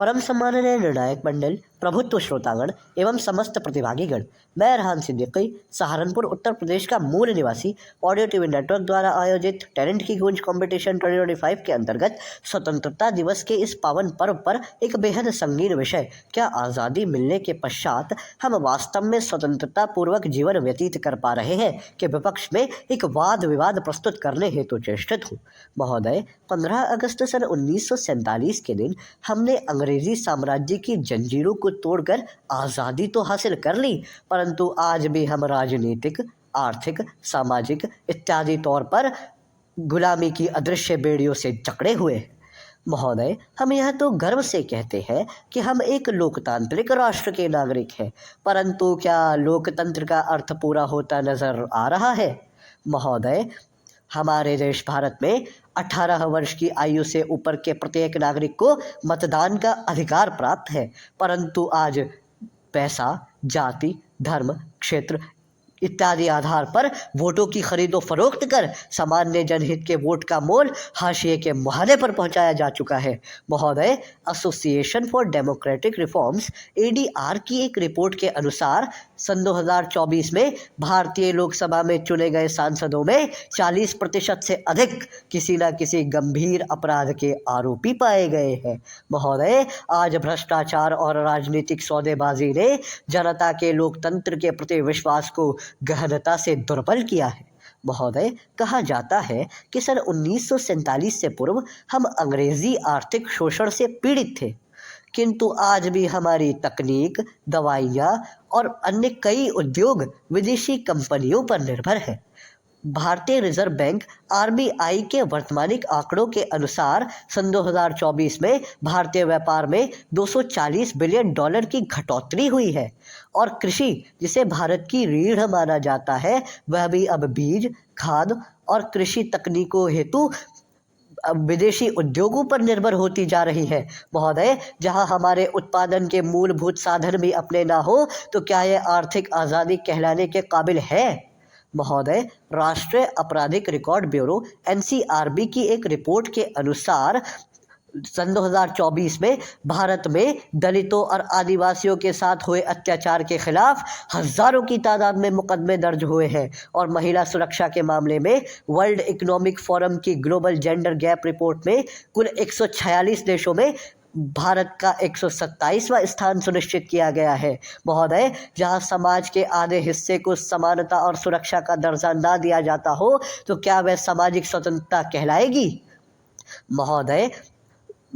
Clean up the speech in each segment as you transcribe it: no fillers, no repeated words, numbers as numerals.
परम सम्माननीय निर्णायक मंडल, प्रभुत्व श्रोतागण एवं समस्त प्रतिभागीगण, मैं रेहान सिद्दीकी सहारनपुर उत्तर प्रदेश का मूल निवासी ऑडियो टीवी नेटवर्क द्वारा आयोजित टैलेंट की गूंज कंपटीशन 2025 के अंतर्गत स्वतंत्रता दिवस के इस पावन पर्व पर एक बेहद संगीन विषय, क्या आज़ादी मिलने के पश्चात हम वास्तव में स्वतंत्रता पूर्वक जीवन व्यतीत कर पा रहे हैं के विपक्ष में एक वाद विवाद प्रस्तुत करने हेतु चेष्टित हूँ। महोदय, 15 अगस्त सन 1947 के दिन हमने अंग्रेजी साम्राज्य की जंजीरों को तोड़कर आज़ादी तो हासिल कर ली, परंतु आज भी हम राजनीतिक, आर्थिक, सामाजिक इत्यादि तौर पर गुलामी की अदृश्य बेड़ियों से जकड़े हुए हैं। महोदय, हम यह तो गर्व से कहते हैं कि हम एक लोकतांत्रिक राष्ट्र के नागरिक हैं, परंतु क्या लोकतंत्र का अर्थ पूरा होता नजर आ रहा है? महोदय, हमारे देश भारत में 18 वर्ष की आयु से ऊपर के प्रत्येक नागरिक को मतदान का अधिकार प्राप्त है, परंतु आज पैसा, जाति, धर्म, क्षेत्र इत्यादि आधार पर वोटों की खरीदो फरोख्त कर सामान्य जनहित के वोट का मोल हाशिए के मुहाने पर पहुंचाया जा चुका है। महोदय, association for democratic reforms (ADR) की एक रिपोर्ट के अनुसार सन 2024 में भारतीय लोकसभा में चुने गए सांसदों में 40% से अधिक किसी न किसी गंभीर अपराध के आरोपी पाए गए हैं। महोदय, आज भ्रष्टाचार और राजनीतिक सौदेबाजी ने जनता के लोकतंत्र के प्रति विश्वास को गहनता से दुर्बल किया है। महोदय, कहा जाता है कि सन 1947 से पूर्व हम अंग्रेजी आर्थिक शोषण से पीड़ित थे, किंतु आज भी हमारी तकनीक, दवाइयाँ और अन्य कई उद्योग विदेशी कंपनियों पर निर्भर है। भारतीय रिजर्व बैंक (RBI) के वर्तमानिक आंकड़ों के अनुसार सन 2024 में भारतीय व्यापार में $240 बिलियन की घटोतरी हुई है और कृषि, जिसे भारत की रीढ़ माना जाता है, वह भी अब बीज, खाद और कृषि तकनीकों हेतु विदेशी उद्योगों पर निर्भर होती जा रही है। महोदय, जहां हमारे उत्पादन के मूलभूत साधन भी अपने ना हो, तो क्या यह आर्थिक आज़ादी कहलाने के काबिल है? महोदय, राष्ट्रीय आपराधिक रिकॉर्ड ब्यूरो (NCRB) की एक रिपोर्ट के अनुसार सन 2024 में भारत में दलितों और आदिवासियों के साथ हुए अत्याचार के खिलाफ हजारों की तादाद में मुकदमे दर्ज हुए हैं और महिला सुरक्षा के मामले में वर्ल्ड इकोनॉमिक फोरम की ग्लोबल जेंडर गैप रिपोर्ट में कुल 146 देशों में भारत का 127वां स्थान सुनिश्चित किया गया है। महोदय, जहां समाज के आधे हिस्से को समानता और सुरक्षा का दर्जा ना दिया जाता हो, तो क्या वह सामाजिक स्वतंत्रता कहलाएगी? महोदय,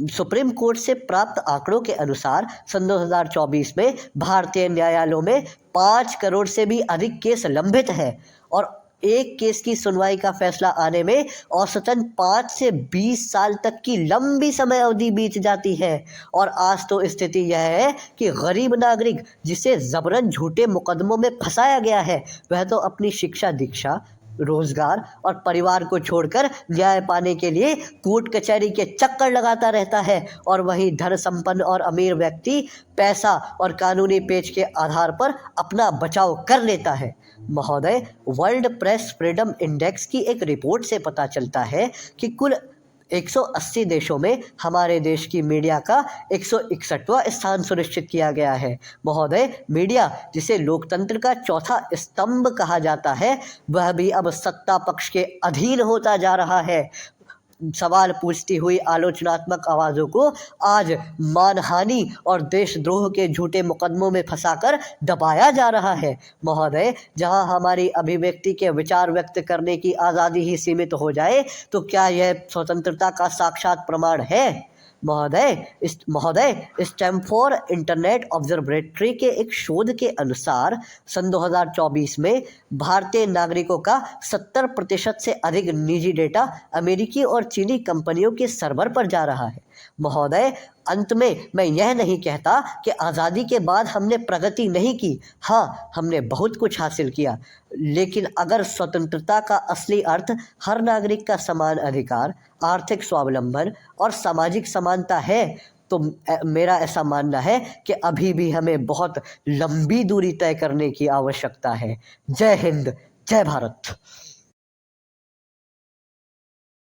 सुप्रीम कोर्ट से प्राप्त आंकड़ों के अनुसार सन 2024 में भारतीय न्यायालयों में 5 करोड़ से भी अधिक केस लंबित है और एक केस की सुनवाई का फैसला आने में औसतन 5 से 20 साल तक की लंबी समय अवधि बीत जाती है। और आज तो स्थिति यह है कि गरीब नागरिक, जिसे जबरन झूठे मुकदमों में फंसाया गया है, वह तो अपनी शिक्षा, दीक्षा, रोजगार और परिवार को छोड़कर न्याय पाने के लिए कोर्ट कचहरी के चक्कर लगाता रहता है, और वहीं धन संपन्न और अमीर व्यक्ति पैसा और कानूनी पेच के आधार पर अपना बचाव कर लेता है। महोदय, वर्ल्ड प्रेस फ्रीडम इंडेक्स की एक रिपोर्ट से पता चलता है कि कुल 180 देशों में हमारे देश की मीडिया का 161वां स्थान सुनिश्चित किया गया है। महोदय, मीडिया, जिसे लोकतंत्र का चौथा स्तंभ कहा जाता है, वह भी अब सत्ता पक्ष के अधीन होता जा रहा है। सवाल पूछती हुई आलोचनात्मक आवाज़ों को आज मानहानि और देशद्रोह के झूठे मुकदमों में फंसाकर दबाया जा रहा है। महोदय, जहां हमारी अभिव्यक्ति के विचार व्यक्त करने की आज़ादी ही सीमित हो जाए, तो क्या यह स्वतंत्रता का साक्षात प्रमाण है? महोदय, स्टैमफोर्ड इंटरनेट ऑब्जर्वेटरी के एक शोध के अनुसार सन 2024 में भारतीय नागरिकों का 70% से अधिक निजी डेटा अमेरिकी और चीनी कंपनियों के सर्वर पर जा रहा है। महोदय, अंत में मैं यह नहीं कहता कि आज़ादी के बाद हमने प्रगति नहीं की। हाँ, हमने बहुत कुछ हासिल किया, लेकिन अगर स्वतंत्रता का असली अर्थ हर नागरिक का समान अधिकार, आर्थिक स्वावलंबन और सामाजिक समानता है, तो मेरा ऐसा मानना है कि अभी भी हमें बहुत लंबी दूरी तय करने की आवश्यकता है। जय हिंद, जय भारत।